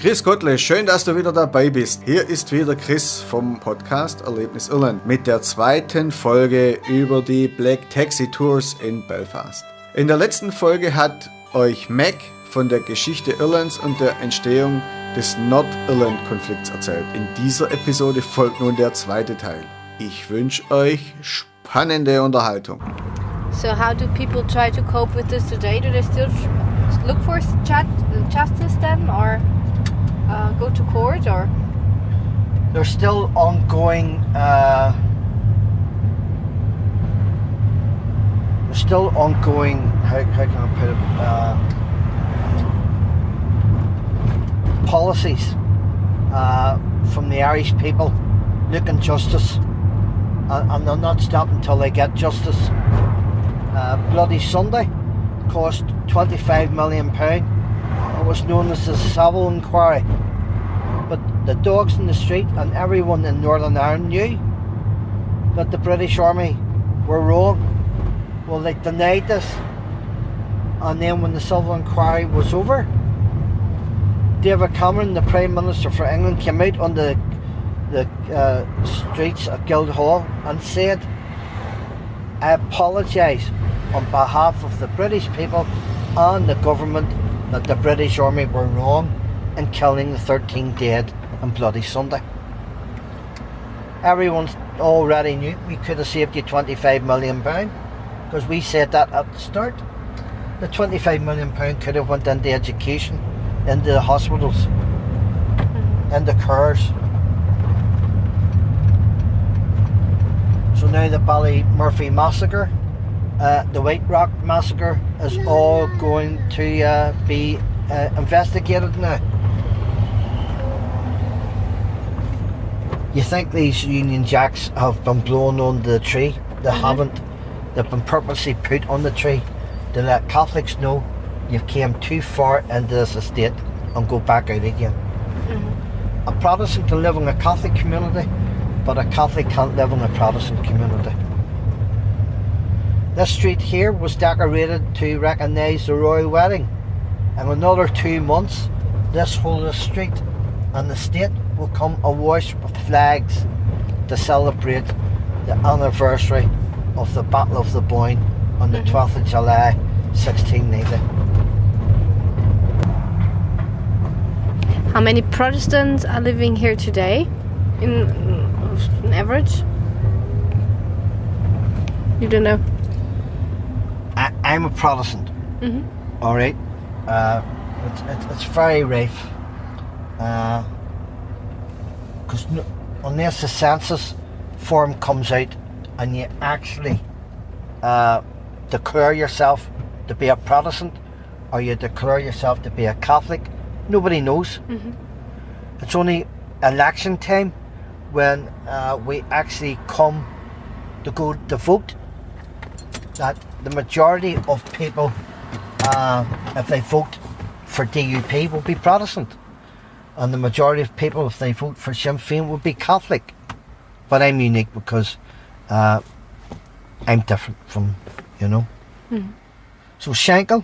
Grüß Gottle, schön, dass du wieder dabei bist. Hier ist wieder Chris vom Podcast Erlebnis Irland mit der zweiten Folge über die Black Taxi Tours in Belfast. In der letzten Folge hat euch Mag von der Geschichte Irlands und der Entstehung des Nordirland-Konflikts erzählt. In dieser Episode folgt nun der zweite Teil. Ich wünsche euch spannende Unterhaltung. So how do people try to cope with this today? Do they still look for justice then, or go to court, or? There's still ongoing. How can I put it? Policies from the Irish people looking justice, and they'll not stop until they get justice. Bloody Sunday cost £25 million. It was known as the Savile Inquiry. But the dogs in the street and everyone in Northern Ireland knew that the British Army were wrong. Well, they denied this. And then when the Savile Inquiry was over, David Cameron, the Prime Minister for England, came out on the streets of Guildhall and said, I apologise on behalf of the British people and the government that the British Army were wrong in killing the 13 dead on Bloody Sunday. Everyone already knew we could have saved you £25 million because we said that at the start. The £25 million could have went into education, into the hospitals, into cars. So now the Ballymurphy massacre, the White Rock massacre is all going to be investigated now. You think these Union Jacks have been blown on the tree? They haven't. They've been purposely put on the tree to let Catholics know you've came too far into this estate and go back out again. A Protestant can live in a Catholic community, but a Catholic can't live in a Protestant community. This street here was decorated to recognise the royal wedding. In another 2 months, this whole street and the state will come awash with flags to celebrate the anniversary of the Battle of the Boyne on the 12th of July 1690. How many Protestants are living here today, in average? You don't know? I'm a Protestant. All right. It's very rife. Because unless the census form comes out and you actually declare yourself to be a Protestant or you declare yourself to be a Catholic, nobody knows. It's only election time when we actually come to go to vote that the majority of people, if they vote for DUP, will be Protestant. And the majority of people, if they vote for Sinn Féin, will be Catholic. But I'm unique because I'm different from, So Shankle,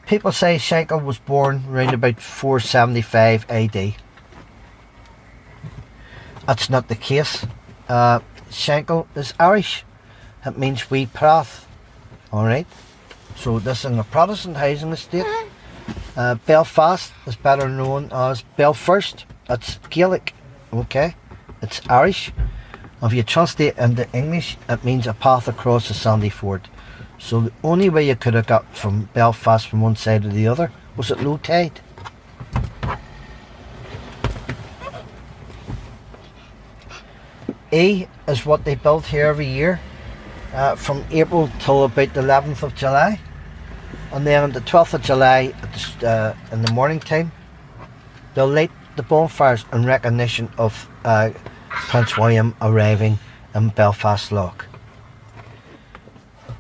people say Shankle was born around about 475 AD. That's not the case. Shankle is Irish. It means wee path. Alright? So this is a Protestant housing estate. Belfast is better known as Belfast. That's Gaelic. Okay? It's Irish. If you translate into English, it means a path across the sandy ford. So the only way you could have got from Belfast from one side to the other was at low tide. A is what they build here every year, from April till about the 11th of July. And then on the 12th of July, in the morning time, they'll light the bonfires in recognition of Prince William arriving in Belfast Lough.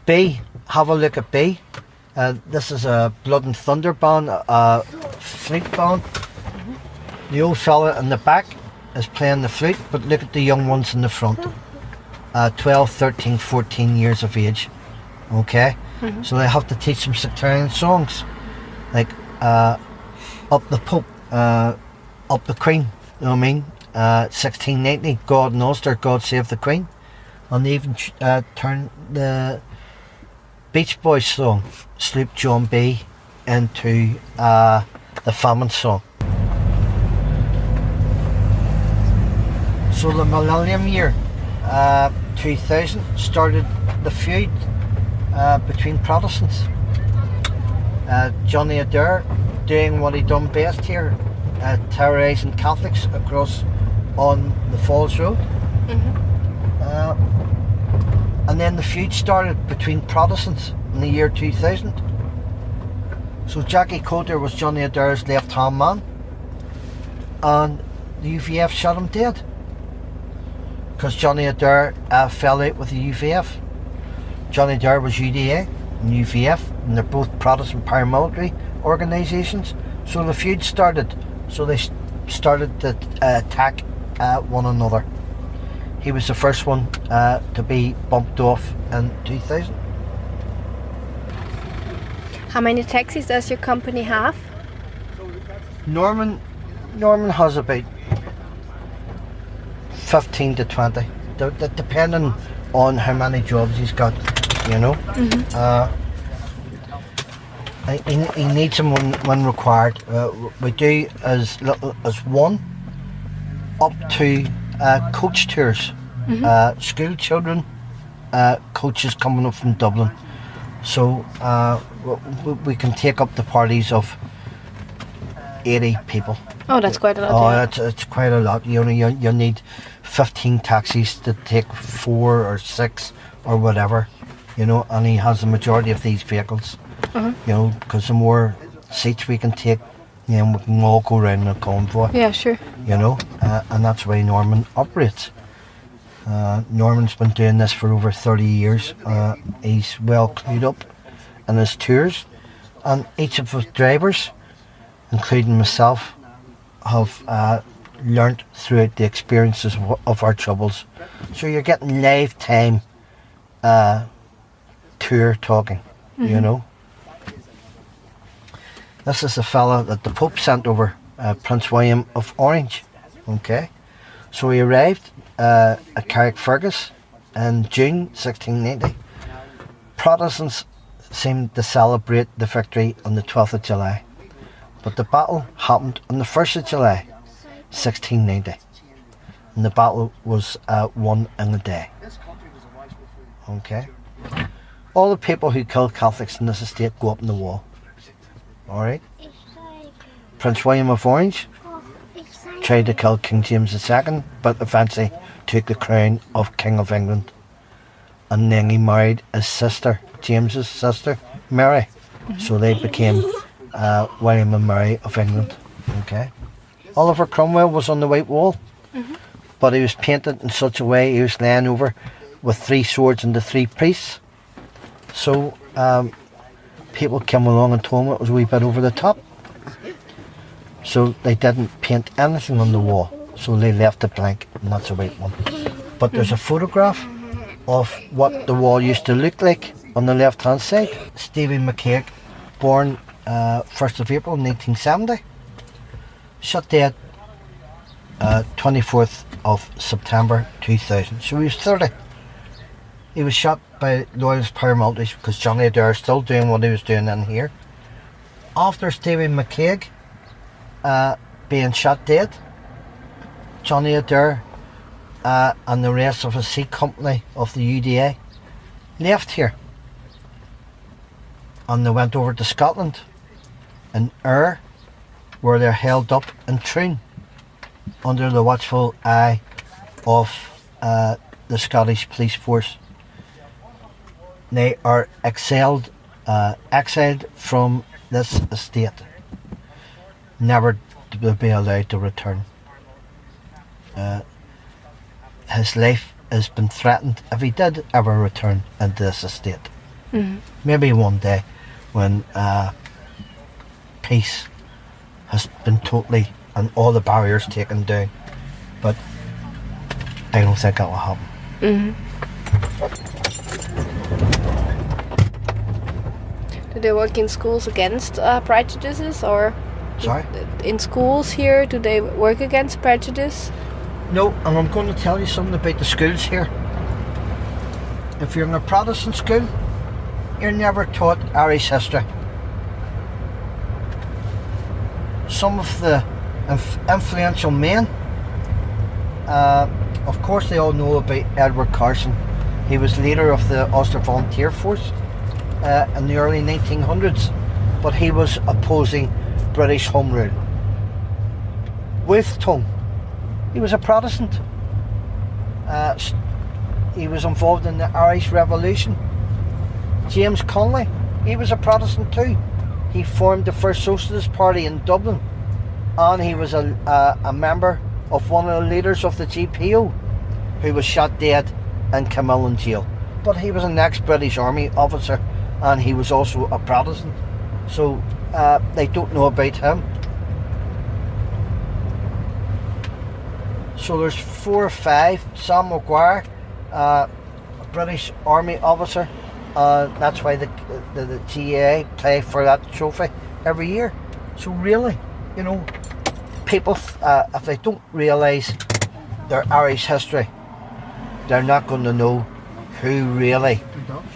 B, have a look at B. This is a Blood and Thunder band, a flute band. The old fella in the back is playing the flute, but look at the young ones in the front. 12, 13, 14 years of age. Okay? So they have to teach them sectarian songs. Like, Up the Pope up the Queen, you know what I mean? 1690, God in Ulster, God Save the Queen. And they even turned the Beach Boys song, Sloop John B, into the famine song. So the millennium year, 2000, started the feud between Protestants. Johnny Adair doing what he done best here, terrorising Catholics across on the Falls Road. And then the feud started between Protestants in the year 2000. So Jackie Coulter was Johnny Adair's left-hand man, and the UVF shot him dead because Johnny Adair fell out with the UVF. Johnny Adair was UDA and UVF, and they're both Protestant paramilitary organisations. So the feud started. So they started to attack one another. He was the first one to be bumped off in 2000. How many taxis does your company have? Norman has about 15 to 20, depending on how many jobs he's got, you know. He needs them when required. We do as little as one, up to coach tours, school children, coaches coming up from Dublin. So we can take up the parties of 80 people. Oh, that's quite a lot. It's quite a lot. You need 15 taxis to take 4 or 6 or whatever, you know. And he has the majority of these vehicles, you know, because the more seats we can take, you know, we can all go around in a convoy. Yeah, sure. You know, and that's the way Norman operates. Norman's been doing this for over 30 years. He's well clued up in his tours, and each of his drivers, including myself, have learnt throughout the experiences of our troubles. So you're getting lifetime tour talking, you know. This is the fella that the Pope sent over, Prince William of Orange. Okay, so he arrived at Carrickfergus in June 1690. Protestants seemed to celebrate the victory on the 12th of July, but the battle happened on the 1st of July 1690, and the battle was won in a day. Okay, all the people who killed Catholics in this estate go up in the wall. Alright, Prince William of Orange tried to kill King James II, but eventually took the crown of King of England. And then he married his sister, James's sister, Mary. So they became William and Mary of England. Okay. Oliver Cromwell was on the White Wall, but he was painted in such a way he was laying over with 3 swords and the 3 priests. So people came along and told him it was a wee bit over the top. So they didn't paint anything on the wall, so they left it blank, and that's a white one. But there's a photograph of what the wall used to look like on the left hand side. Stephen McCaig, born 1st of April 1970, shot dead 24th of September 2000. So he was 30. He was shot by loyalist paramilitaries because Johnny Adair is still doing what he was doing in here. After Stephen McCaig being shot dead, Johnny Adair and the rest of his C company of the UDA left here, and they went over to Scotland in Ayr, where they're held up in Troon under the watchful eye of the Scottish police force. They are exiled from this estate, never to be allowed to return. His life has been threatened if he did ever return into this estate. Maybe one day when peace has been totally and all the barriers taken down, but I don't think that will happen. Do they work in schools against prejudices, or Sorry? In schools here, do they work against prejudice? No, and I'm going to tell you something about the schools here. If you're in a Protestant school, you're never taught Irish history. Some of the influential men, of course they all know about Edward Carson. He was leader of the Ulster Volunteer Force in the early 1900s, but he was opposing British Home Rule. With tongue. He was a Protestant. He was involved in the Irish Revolution. James Connolly, he was a Protestant too. He formed the first Socialist Party in Dublin, and he was a member of one of the leaders of the GPO, who was shot dead in Camillan jail. But he was an ex-British Army officer, and he was also a Protestant. So they don't know about him. So there's 4 or 5. Sam Maguire, a British Army officer. That's why the GAA play for that trophy every year. So really, you know, people, if they don't realise their Irish history, they're not going to know who really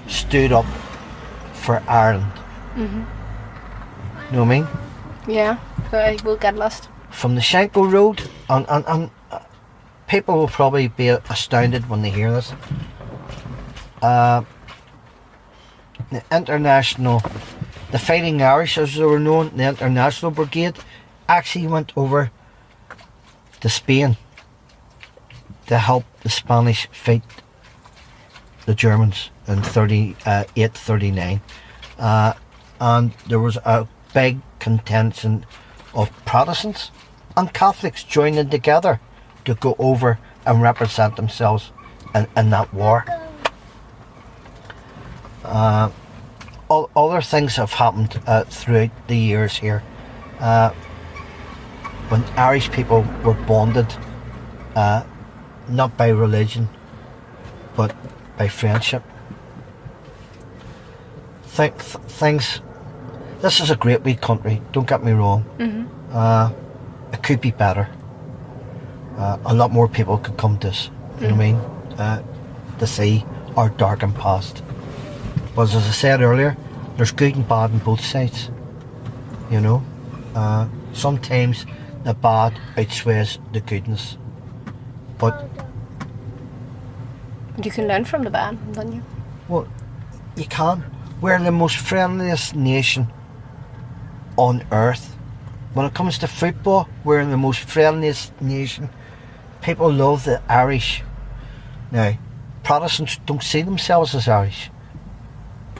stood up for Ireland. Mm-hmm. You know what I mean? Yeah, so we'll get lost. From the Shankill Road, and people will probably be astounded when they hear this. The Fighting Irish, as they were known, the International Brigade, actually went over to Spain to help the Spanish fight the Germans in 38-39. And there was a big contingent of Protestants and Catholics joining together to go over and represent themselves in that war. Other things have happened throughout the years here. When Irish people were bonded, not by religion, but by friendship. Things. This is a great wee country, don't get me wrong. Mm-hmm. It could be better. A lot more people could come to us, you know what I mean? To see our darkened past. But as I said earlier, there's good and bad on both sides. You know? Sometimes the bad outweighs the goodness. But you can learn from the bad, don't you? Well, you can. We're the most friendliest nation on earth. When it comes to football, we're the most friendliest nation. People love the Irish. Now, Protestants don't see themselves as Irish.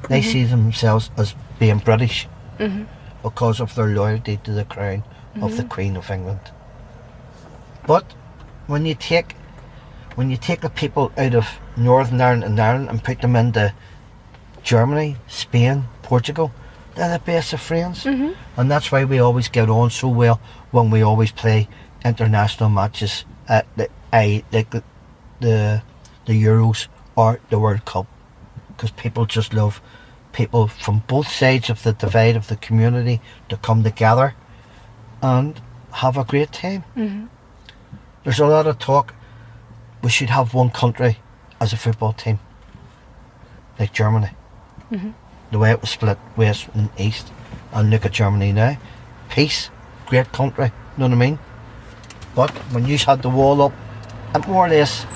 They see themselves as being British because of their loyalty to the crown of the Queen of England. But when you take the people out of Northern Ireland and Ireland and put them into Germany, Spain, Portugal, they're the best of friends. And that's why we always get on so well when we always play international matches at the Euros or the World Cup, because people just love people from both sides of the divide of the community to come together and have a great time. There's a lot of talk we should have one country as a football team, like Germany. The way it was split west and east, and look at Germany now. Peace, great country, you know what I mean? But when you had the wall up, it more or less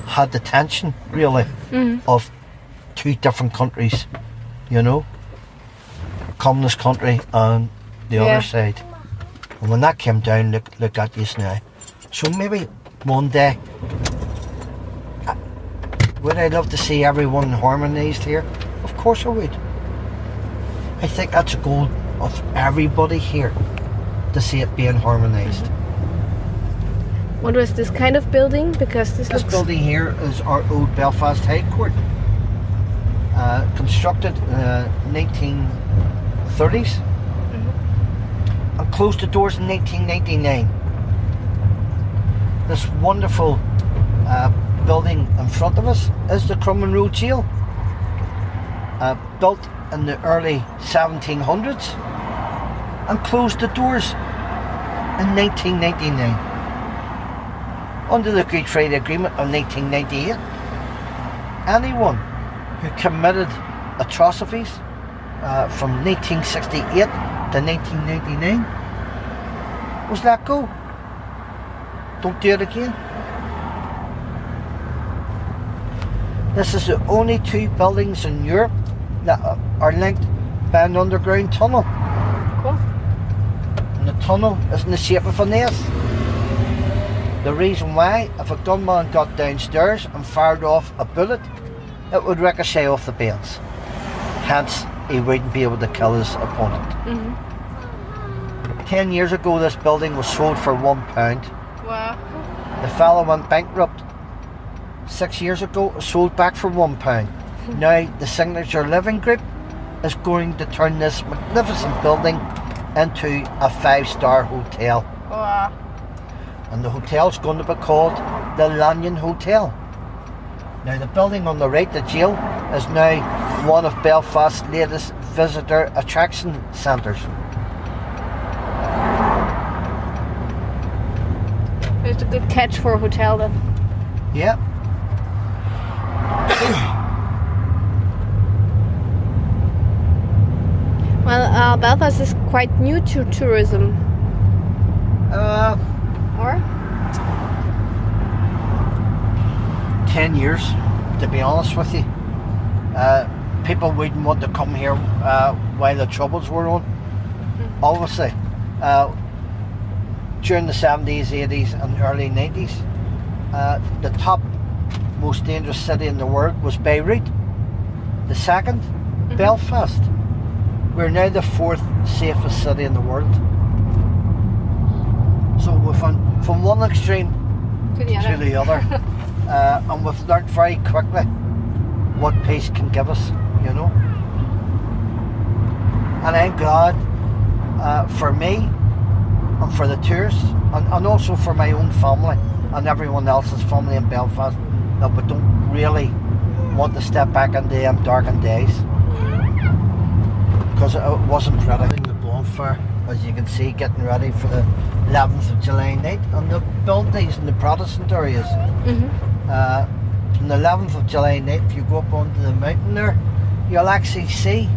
had the tension, really, of two different countries, you know? Communist country and the other side. And when that came down, look at this now. So maybe one day, would I love to see everyone harmonised here? Of course I would. I think that's a goal of everybody here, to see it being harmonised. What was this kind of building? Because this building here is our old Belfast High Court. Constructed in the 1930s and closed the doors in 1999. This wonderful building in front of us is the Crumlin Road Jail, built in the early 1700s and closed the doors in 1999. Under the Good Friday Agreement of 1998, anyone who committed atrocities from 1968 to 1999 was let go. Don't do it again. This is the only two buildings in Europe that are linked by an underground tunnel. Cool. And the tunnel is in the shape of an S. The reason why, if a gunman got downstairs and fired off a bullet, it would ricochet off the beds. Hence, he wouldn't be able to kill his opponent. 10 years ago, this building was sold for £1. Wow. The fellow went bankrupt. 6 years ago, it was sold back for £1. Now, the Signature Living Group is going to turn this magnificent building into a 5-star hotel. Wow. And the hotel's going to be called the Lanyon Hotel. Now, the building on the right, the jail, is now one of Belfast's latest visitor attraction centres. It's a good catch for a hotel then. Yeah. Well, Belfast is quite new to tourism. Or? 10 years, to be honest with you. People wouldn't want to come here while the Troubles were on. Obviously, during the 70s, 80s and early 90s, the top most dangerous city in the world was Beirut. The second, Belfast. We're now the 4th safest city in the world. So we've gone from one extreme to the other. And we've learned very quickly what peace can give us, you know. And I'm glad for me and for the tourists and also for my own family and everyone else's family in Belfast that we don't really want to step back into them darkened days, because it wasn't pretty. The bonfire, as you can see, getting ready for the 11th of July night, and they build these in the Protestant areas. On the 11th of July night, if you go up onto the mountain there, you'll actually see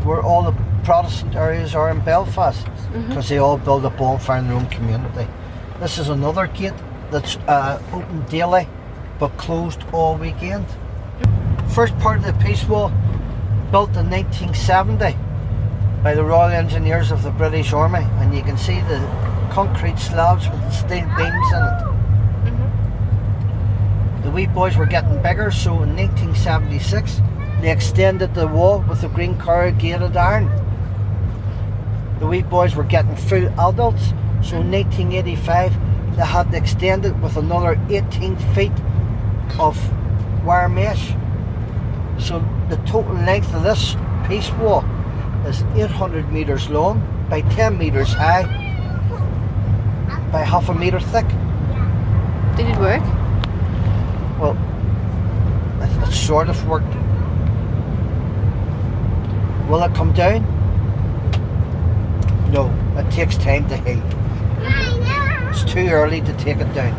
where all the Protestant areas are in Belfast, because they all build a bonfire in their own community. This is another gate that's open daily but closed all weekend. First part of the peace wall, built in 1970 by the Royal Engineers of the British Army, and you can see the concrete slabs with the steel beams in it. The wee boys were getting bigger, so in 1976 they extended the wall with the green corrugated iron. The wee boys were getting full adults, so in 1985 they had to extend it with another 18 feet of wire mesh. So the total length of this peace wall is 800 metres long by 10 metres high by half a metre thick. Did it work? Well, it sort of worked. Will it come down? No, it takes time to heal. It's too early to take it down.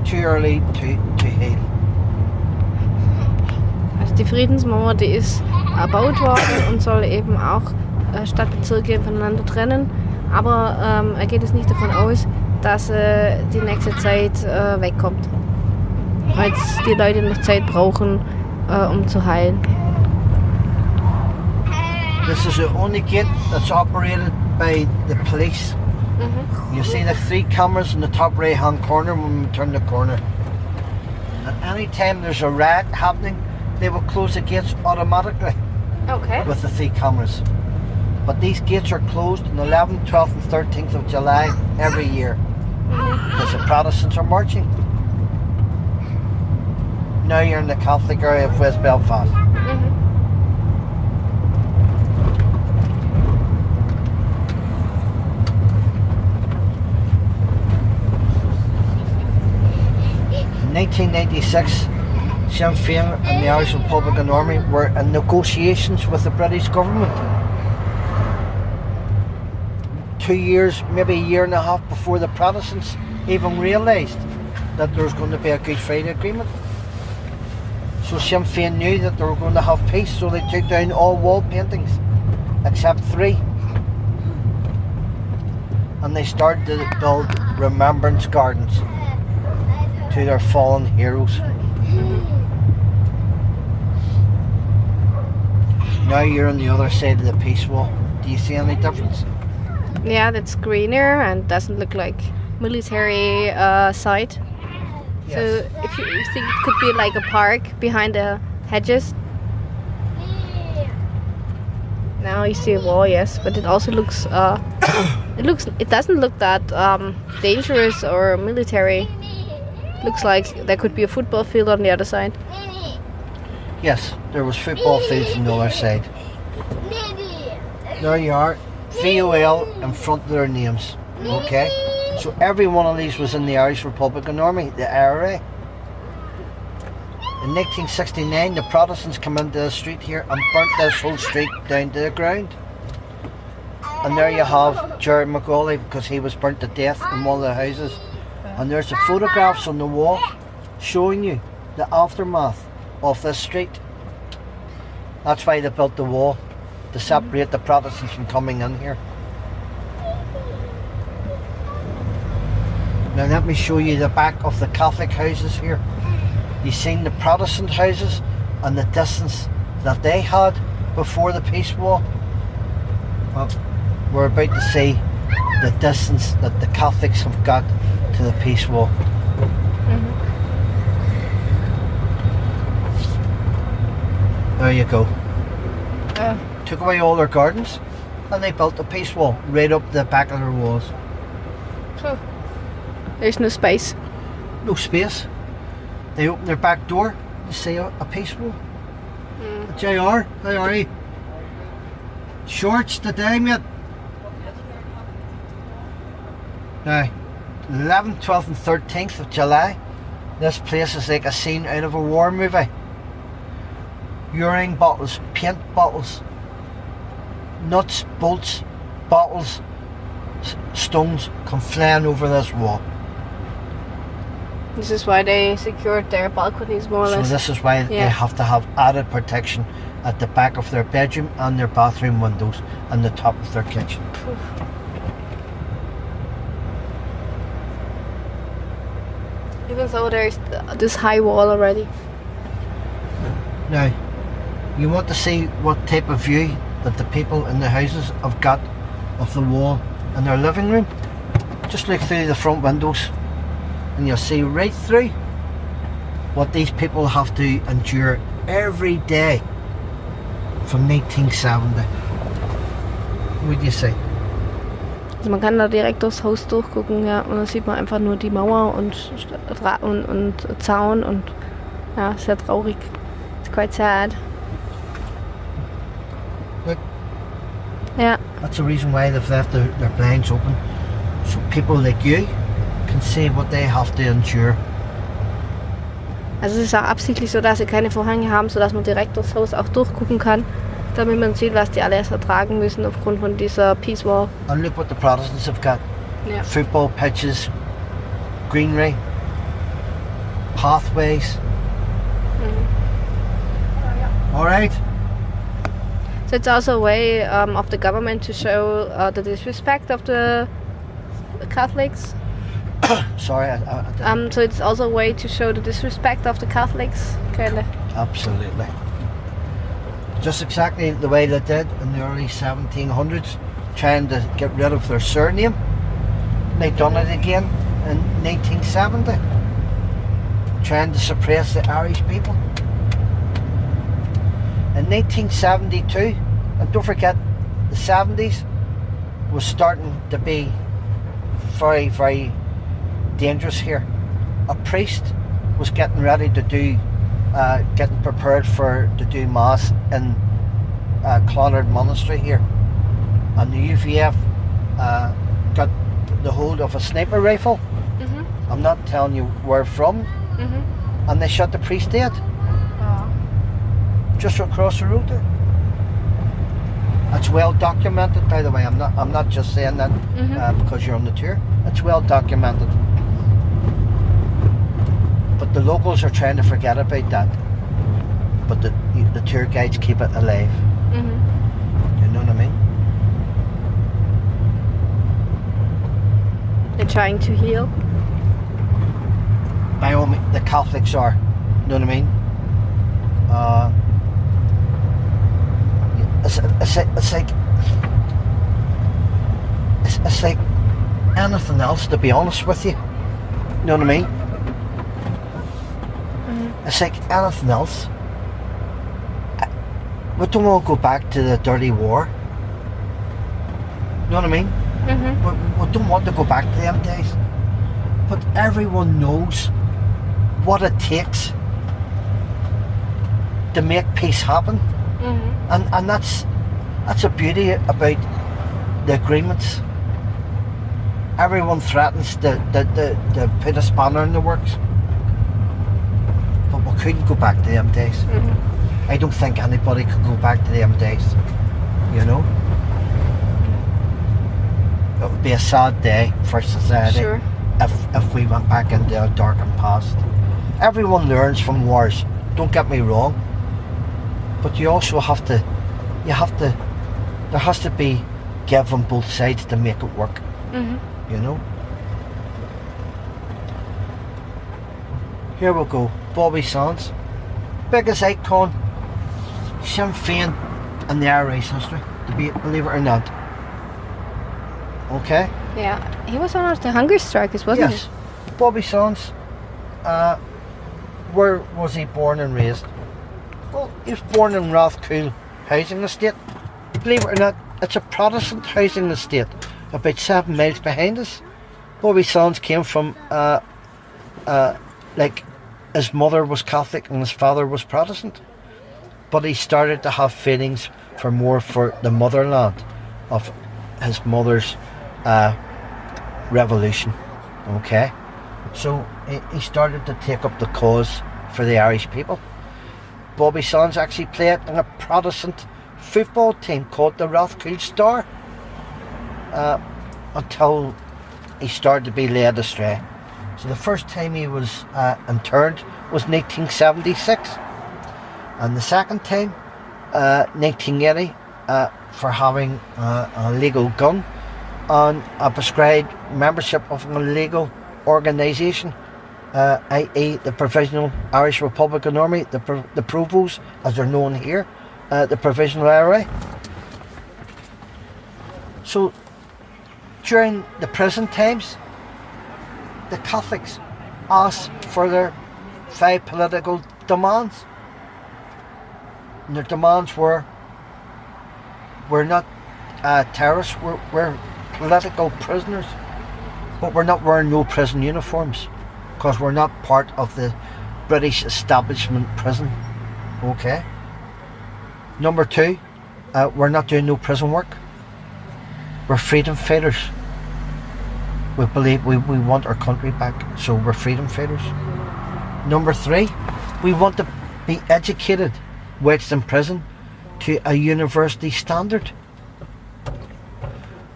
Too early to heal. Also die Friedensmauer, die ist erbaut worden und soll eben auch Stadtbezirke voneinander trennen. Aber er geht es nicht davon aus, dass die nächste Zeit wegkommt. Weil die Leute noch Zeit brauchen, um zu heilen. This is the only gate that's operated by the police. You see the 3 cameras in the top right hand corner when we turn the corner. At any time there's a riot happening, they will close the gates automatically. Okay. With the 3 cameras. But these gates are closed on the 11th, 12th and 13th of July every year. Because the Protestants are marching. Now you're in the Catholic area of West Belfast. In 1996, Sinn Féin and the Irish Republican Army were in negotiations with the British government 2 years, maybe a year and a half before the Protestants even realised that there was going to be a Good Friday Agreement. So Sinn Féin knew that they were going to have peace, so they took down all wall paintings except 3. And they started to build remembrance gardens to their fallen heroes. Now you're on the other side of the peace wall. Do you see any difference? Yeah, that's greener and doesn't look like military site. Yes. So if you think it could be like a park behind the hedges. Now you see a wall, yes, but it also looks it doesn't look that dangerous or military. Looks like there could be a football field on the other side. Yes, there was football fields on the other side. There you are, VOL in front of their names. Okay, so every one of these was in the Irish Republican Army, the IRA. In 1969, the Protestants came into the street here and burnt this whole street down to the ground. And there you have Jared McCauley, because he was burnt to death in one of the houses. And there's the photographs on the wall showing you the aftermath of this street. That's why they built the wall, to separate the Protestants from coming in here. Now let me show you the back of the Catholic houses here. You've seen the Protestant houses and the distance that they had before the peace wall. Well, we're about to see the distance that the Catholics have got to the peace wall. There you go. Took away all their gardens and they built a peace wall right up the back of their walls. So there's no space. No space. They opened their back door to see a peace wall. Jahr, how are you? Shorts today, mate. Now, 11th, 12th and 13th of July, this place is like a scene out of a war movie. Urine bottles, paint bottles, nuts, bolts, bottles, stones come flying over this wall. This is why they secured their balconies more or less. So this is why they have to have added protection at the back of their bedroom and their bathroom windows and the top of their kitchen. Even though there's this high wall already. Now, you want to see what type of view that the people in the houses have got of the wall in their living room? Just look through the front windows and you'll see right through what these people have to endure every day from 1970. What do you say? Also man kann da direkt durchs Haus durchgucken, ja, und da sieht man einfach nur die Mauer und Zaun und ja, sehr traurig. It's quite sad. Look. Yeah. That's the reason why they've left their blinds open, so people like you can see what they have to endure. Also es ist auch absichtlich so, dass sie keine Vorhänge haben, sodass man direkt durchs Haus auch durchgucken kann, damit man sieht, was die alles ertragen müssen aufgrund von dieser Peace Wall. And look what the Protestants have got. Yeah. Football pitches, greenery, pathways. Alright. So it's also a way of the government to show the disrespect of the Catholics. Sorry, So it's also a way to show the disrespect of the Catholics, kinda. Absolutely. Just exactly the way they did in the early 1700s, trying to get rid of their surname. They done it again in 1970, trying to suppress the Irish people. In 1972, and don't forget, the 70s was starting to be very, very dangerous here. A priest was getting ready to do, getting prepared to do mass in Clonard Monastery here, and the UVF got the hold of a sniper rifle. I'm not telling you where from, and they shot the priest dead. Just across the road there. It's well documented, by the way. I'm not just saying that because you're on the tour. It's well documented. But the locals are trying to forget about that. But the tour guides keep it alive. You know what I mean? They're trying to heal. By all means, the Catholics are. You know what I mean? It's like anything else, to be honest with you. You know what I mean? It's like anything else. We don't want to go back to the dirty war. You know what I mean? We don't want to go back to them days. But everyone knows what it takes to make peace happen. And that's the beauty about the agreements. Everyone threatens to put a spanner in the works. But we couldn't go back to them days. I don't think anybody could go back to them days. You know? It would be a sad day for society if we went back into a darkened past. Everyone learns from wars, don't get me wrong. But you also have to, there has to be give on both sides to make it work. You know? Here we go, Bobby Sands. Biggest icon, Sinn Féin in the Irish history, believe it or not. Okay? Yeah, he was one of the hunger strikers, wasn't he? Yes. Bobby Sands, where was he born and raised? Well, he was born in Rathcoole housing estate. Believe it or not, it's a Protestant housing estate, about 7 miles behind us. Bobby Sands came from, like, his mother was Catholic and his father was Protestant. But he started to have feelings for the motherland of his mother's revolution. Okay? So he started to take up the cause for the Irish people. Bobby Sands actually played in a Protestant football team called the Rathcoole Star until he started to be led astray. So the first time he was interned was 1976, and the second time 1980 for having a legal gun and a prescribed membership of an illegal organisation, i.e. the Provisional Irish Republican Army, the Provos as they're known here, the Provisional IRA. So during the prison times, the Catholics asked for their 5 political demands. And their demands were, we're not terrorists, we're political prisoners, but we're not wearing no prison uniforms because we're not part of the British establishment prison. Okay. Number 2, we're not doing no prison work. We're freedom fighters. We believe we want our country back, so we're freedom fighters. Number 3, we want to be educated whilst in prison to a university standard.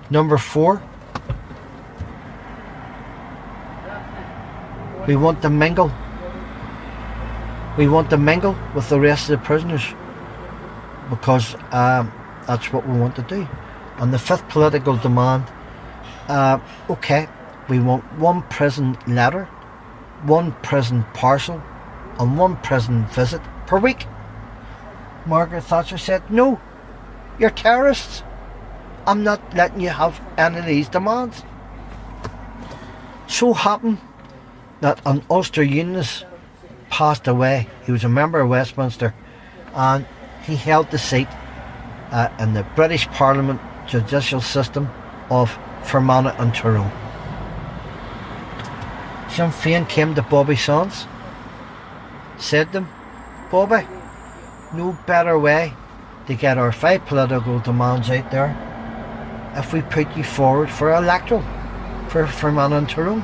Number 4, we want to mingle. We want to mingle with the rest of the prisoners because that's what we want to do. And the 5th political demand, okay, we want 1 prison letter, 1 prison parcel and 1 prison visit per week. Margaret Thatcher said, no, you're terrorists. I'm not letting you have any of these demands. So happened that an Ulster Unionist passed away. He was a member of Westminster and he held the seat in the British Parliament judicial system of Fermanagh and Tyrone. Sinn Féin came to Bobby Sands, said to him, Bobby, no better way to get our 5 political demands out there if we put you forward for electoral for Fermanagh and Tyrone.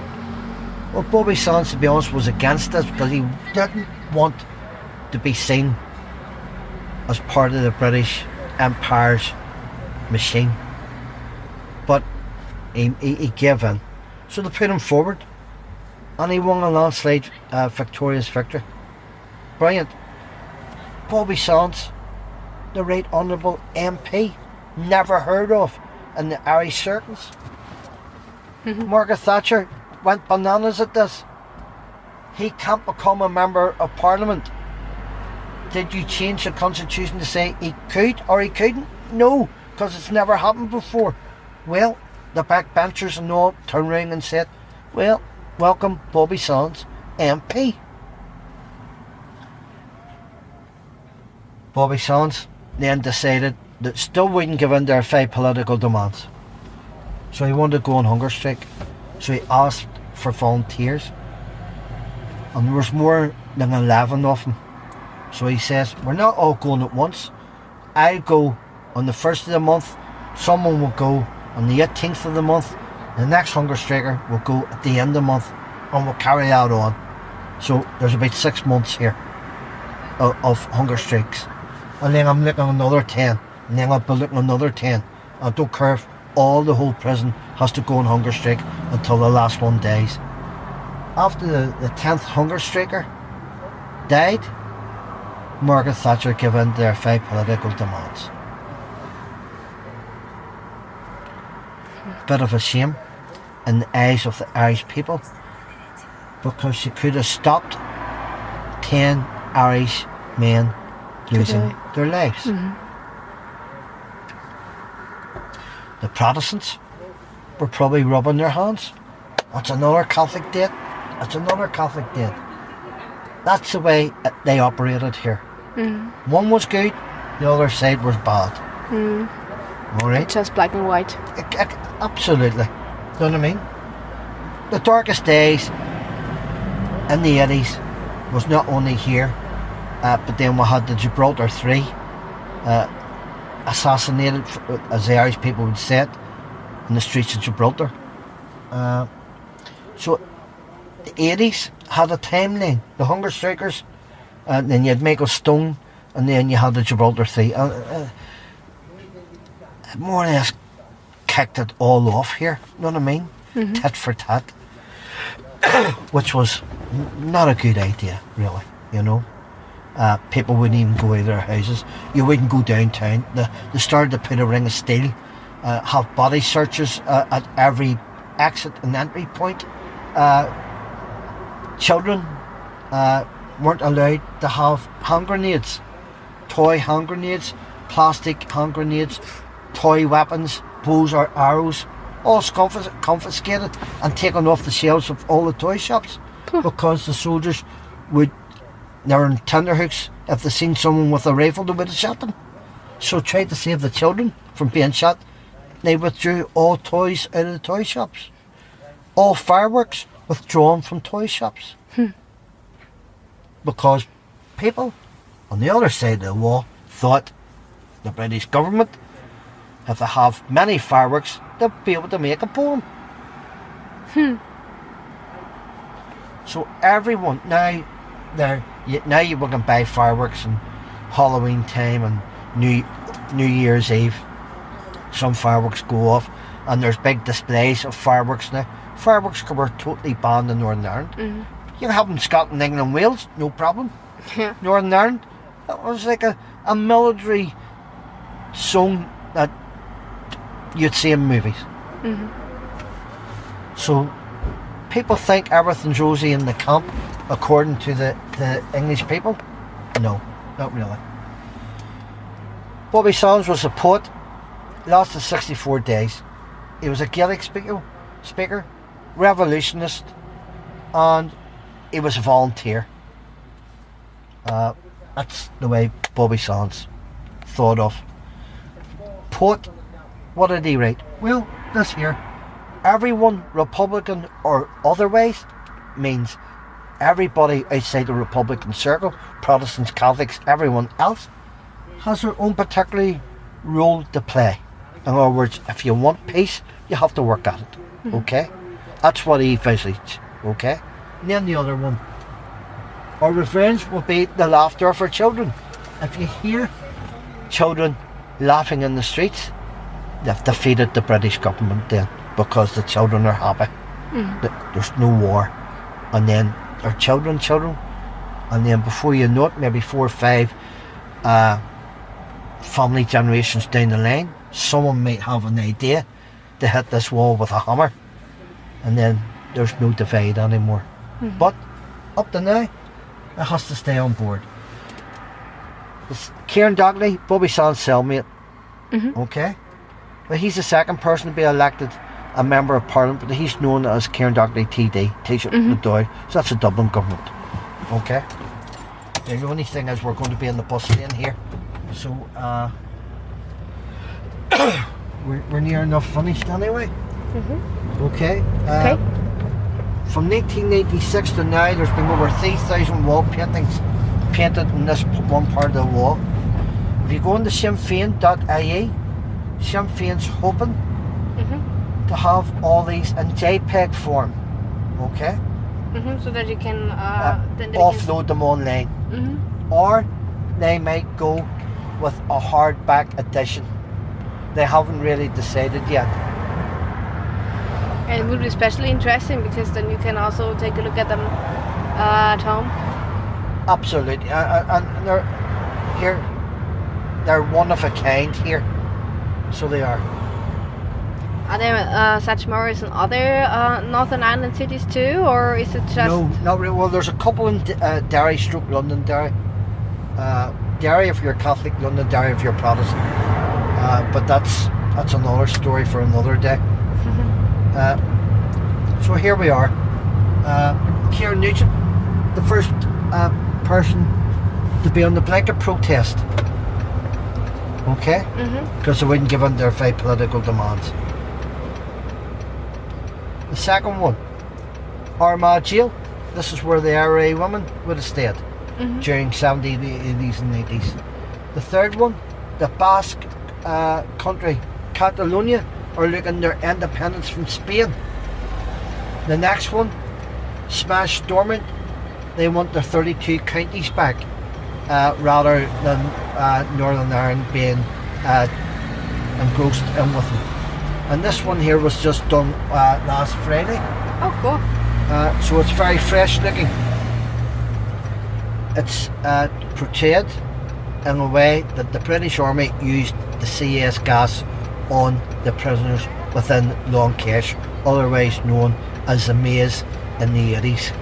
Well, Bobby Sands, to be honest, was against this because he didn't want to be seen as part of the British Empire's machine. But he gave in. So they put him forward, and he won a landslide victorious victory. Brilliant. Bobby Sands, the Right Honourable MP, never heard of in the Irish circles. Margaret Thatcher went bananas at this. He can't become a member of Parliament. Did you change the constitution to say he could or he couldn't? No, because it's never happened before. Well, the backbenchers and all turned around and said, well, welcome Bobby Sands, MP. Bobby Sands then decided that still wouldn't give in to their 5 political demands. So he wanted to go on hunger strike. So he asked for volunteers. And there was more than 11 of them. So he says, we're not all going at once. I'll go on the 1st of the month. Someone will go on the 18th of the month. The next hunger striker will go at the end of the month. And we'll carry that on. So there's about 6 months here of hunger strikes. And then I'm looking at another 10. And then I'll be looking at another 10. I don't care if all the whole prison has to go on hunger strike until the last one dies. After the 10th hunger striker died, Margaret Thatcher gave in to their 5 political demands. Bit of a shame in the eyes of the Irish people, because she could have stopped 10 Irish men losing their lives. The Protestants were probably rubbing their hands. That's another Catholic date. That's another Catholic date. That's the way they operated here. One was good, the other side was bad. Alright? Just black and white. Absolutely. You know what I mean? The darkest days in the 80s was not only here, but then we had the Gibraltar 3 assassinated, as the Irish people would say it, in the streets of Gibraltar. So the 80s had a timeline. The hunger strikers, and then you had Michael Stone, and then you had the Gibraltar 3. More or less kicked it all off here, you know what I mean? Tit for tat. Which was not a good idea, really, you know. People wouldn't even go out of their houses. You wouldn't go downtown. They started to put a ring of steel, have body searches at every exit and entry point. Children weren't allowed to have hand grenades, toy hand grenades, plastic hand grenades, toy weapons, bows or arrows, all confiscated and taken off the shelves of all the toy shops, because the soldiers they were in tenterhooks. If they seen someone with a rifle, they would have shot them. So tried to save the children from being shot. They withdrew all toys out of the toy shops. All fireworks withdrawn from toy shops. Because people on the other side of the wall thought the British government, if they have many fireworks, they'll be able to make a bomb. So everyone now you can buy fireworks in Halloween time and New Year's Eve. Some fireworks go off, and there's big displays of fireworks now. Fireworks were totally banned in Northern Ireland. You can have them in Scotland, England and Wales, no problem. Northern Ireland, it was like a military zone that you'd see in movies. So people think everything's rosy in the camp according to the English people. No, not really. Bobby Sands was a poet, lasted 64 days. He was a Gaelic speaker, revolutionist, and he was a volunteer. That's the way Bobby Sands thought of. Poet, what did he write? Well, this here. Everyone, Republican or otherwise, means everybody outside the Republican circle, Protestants, Catholics, everyone else, has their own particular role to play. In other words, if you want peace, you have to work at it. Okay? That's what he envisaged. Okay? And then the other one. Our revenge will be the laughter of our children. If you hear children laughing in the streets, they've defeated the British government then, because the children are happy. There's no war. And then their children, and then before you know it, maybe 4 or 5 family generations down the line, someone might have an idea to hit this wall with a hammer, and then there's no divide anymore. But up to now, it has to stay on board. It's Kieran Dougherty, Bobby Sands' cellmate. Okay? But he's the second person to be elected a member of Parliament, but he's known as Kieran Dougherty TD, T-shirt and the Doyle. So that's the Dublin government. Okay? The only thing is we're going to be in the bus lane here. So we're near enough finished anyway. Okay? Okay. From 1986 to now, there's been over 3,000 wall paintings painted in this one part of the wall. If you go into sinnfein.ie, Sinn Féin's hoping to have all these in JPEG form, okay? So that you can offload them online. Or they might go with a hardback edition. They haven't really decided yet. And it would be especially interesting because then you can also take a look at them at home. Absolutely, and they're one of a kind here, so they are. Are there such memorials in other Northern Ireland cities too, or is it just? No, not really. Well, there's a couple in Derry, London, Derry. Derry if you're Catholic, London, Derry if you're Protestant. But that's another story for another day. So here we are. Kieran Nugent, the first person to be on the blanket protest. Okay? Because they wouldn't give in their 5 political demands. The second one, Fahrer Mag jail. This is where the IRA women would have stayed during 70s, 80s and 80s. The third one, the Basque country, Catalonia, are looking their independence from Spain. The next one, Smash Stormont, they want their 32 counties back, rather than Northern Ireland being engrossed in with them. And this one here was just done last Friday. Oh, cool. So it's very fresh looking. It's portrayed in a way that the British Army used the CS gas on the prisoners within Long Kesh, otherwise known as the maze in the 80s.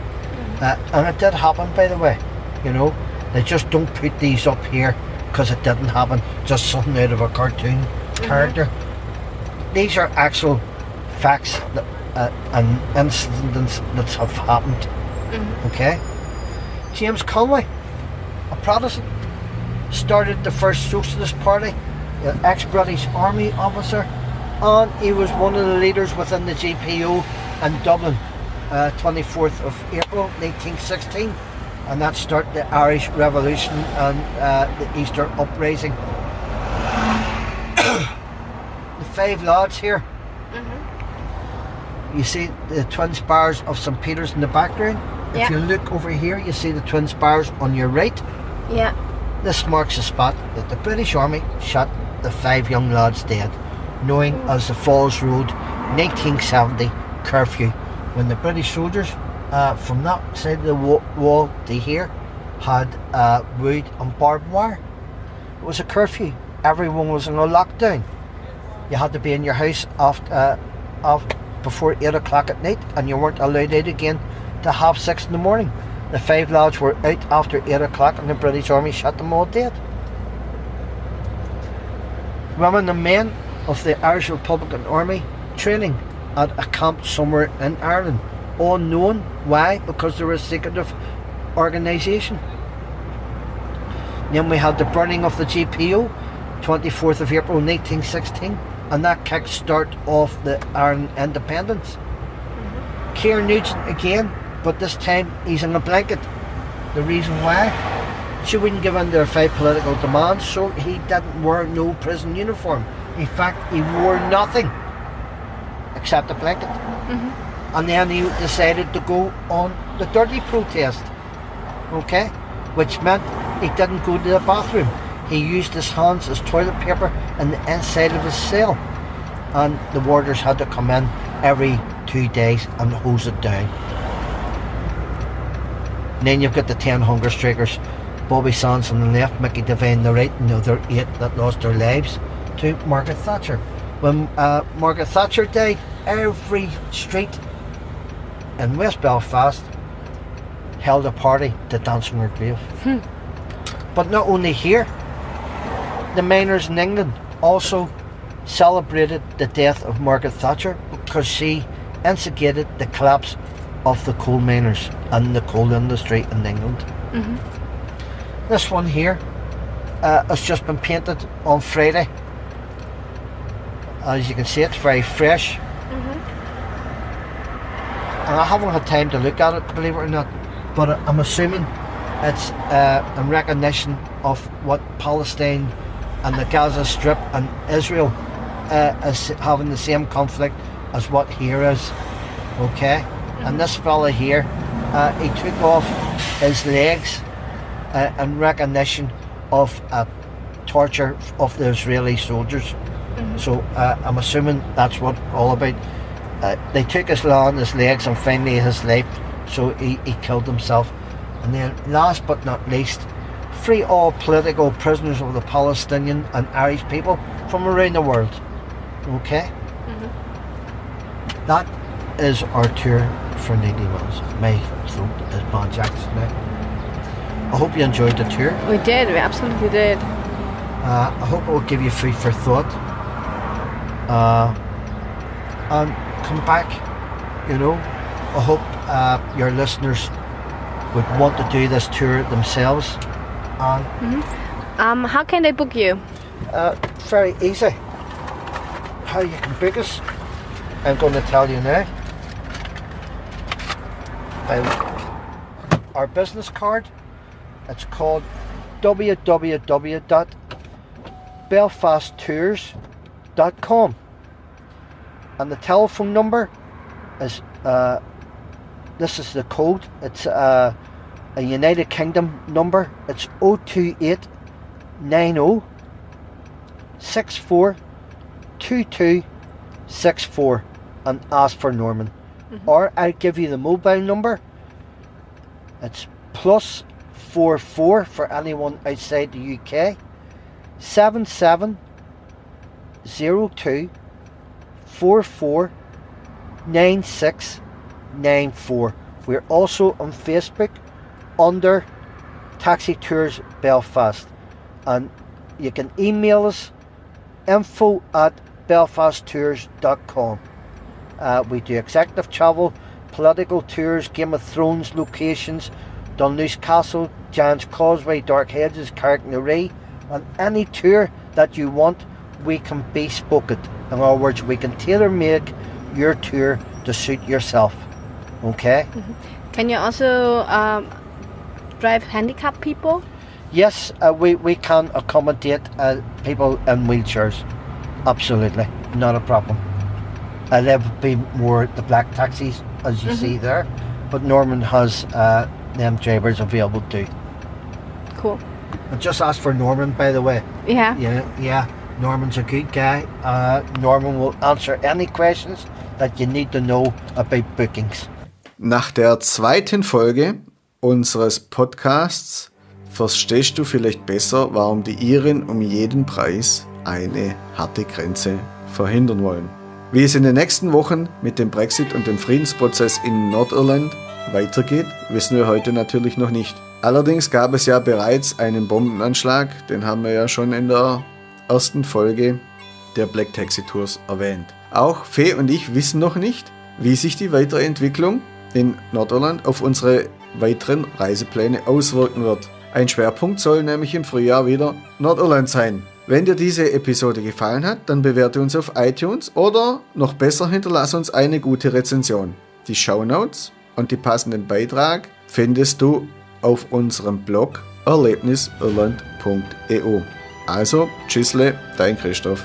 And it did happen, by the way. You know, they just don't put these up here because it didn't happen, just something out of a cartoon character. These are actual facts that, and incidents that have happened. Okay? James Conway, a Protestant, started the first Socialist Party, an ex-British Army officer, and he was one of the leaders within the GPO in Dublin, 24th of April 1916, and that started the Irish Revolution and the Easter Uprising. The 5 lads here, you see the twin spires of St. Peter's in the background. If you look over here, you see the twin spires on your right. Yeah. This marks the spot that the British Army shot the 5 young lads dead, known as the Falls Road 1970 curfew, when the British soldiers from that side of the wall to here had wood and barbed wire. It was a curfew. Everyone was in a lockdown. You had to be in your house before 8 o'clock at night, and you weren't allowed out again to 6:30 in the morning. The 5 lads were out after 8 o'clock and the British Army shot them all dead. Women and men of the Irish Republican Army training at a camp somewhere in Ireland. Unknown. Why? Because they were a secretive organisation. Then we had the burning of the GPO, 24th of April 1916, and that kicked start off the Ireland independence. Kieran Nugent again, but this time he's in a blanket. The reason why? She wouldn't give in their 5 political demands, so he didn't wear no prison uniform. In fact, he wore nothing except a blanket. And then he decided to go on the dirty protest, okay? Which meant he didn't go to the bathroom. He used his hands as toilet paper in the inside of his cell. and the warders had to come in every 2 days and hose it down. And then you've got the 10 hunger strikers, Bobby Sands on the left, Mickey Devine on the right, and the other 8 that lost their lives to Margaret Thatcher. When Margaret Thatcher died, every street in West Belfast held a party to dance on her grave. But not only here, the miners in England also celebrated the death of Margaret Thatcher because she instigated the collapse of the coal miners and the coal industry in England. This one here has just been painted on Friday. As you can see, it's very fresh. And I haven't had time to look at it, believe it or not, but I'm assuming it's in recognition of what Palestine and the Gaza Strip and Israel is having the same conflict as what here is. Okay? And this fella here, he took off his legs in recognition of torture of the Israeli soldiers. So I'm assuming that's what all about. They took his legs and finally his life, so he killed himself. And then last but not least, free all political prisoners of the Palestinian and Irish people from around the world. Okay? That is our tour for 90 minutes. My throat is bad jacks now. I hope you enjoyed the tour. We did, we absolutely did. I hope it will give you food for thought. And come back, you know. I hope your listeners would want to do this tour themselves. And how can they book you? very easy. How you can book us, I'm going to tell you now. Our business card, it's called www.belfasttours.com, and the telephone number is this is the code. It's a United Kingdom number. It's 028 90 64 2264, and ask for Norman. Or I'll give you the mobile number. It's +44 for anyone outside the UK. 7702 44 9694. We're also on Facebook under Taxi Tours Belfast, and you can email us info@belfasttours.com. We do executive travel, political tours, Game of Thrones locations, Dunluce Castle, Giant's Causeway, Dark Hedges, Carricknaree, and any tour that you want, we can bespoke it. In other words, we can tailor make your tour to suit yourself. Okay? Can you also drive handicapped people? Yes, we can accommodate people in wheelchairs. Absolutely, not a problem. There would be more the black taxis, as you see there, but Norman has them drivers available too. Cool. And just ask for Norman, by the way. Yeah. Yeah. Norman's a good guy. Norman will answer any questions that you need to know about bookings. Nach der zweiten Folge unseres Podcasts verstehst du vielleicht besser, warum die Iren um jeden Preis eine harte Grenze verhindern wollen. Wie es in den nächsten Wochen mit dem Brexit und dem Friedensprozess in Nordirland weitergeht, wissen wir heute natürlich noch nicht. Allerdings gab es ja bereits einen Bombenanschlag, den haben wir ja schon in der ersten Folge der Black Taxi Tours erwähnt. Auch Fee und ich wissen noch nicht, wie sich die weitere Entwicklung in Nordirland auf unsere weiteren Reisepläne auswirken wird. Ein Schwerpunkt soll nämlich im Frühjahr wieder Nordirland sein. Wenn dir diese Episode gefallen hat, dann bewerte uns auf iTunes oder noch besser hinterlass uns eine gute Rezension. Die Shownotes und die passenden Beitrag findest du auf unserem Blog erlebnisirland.eu. Also, tschüssle, dein Christoph.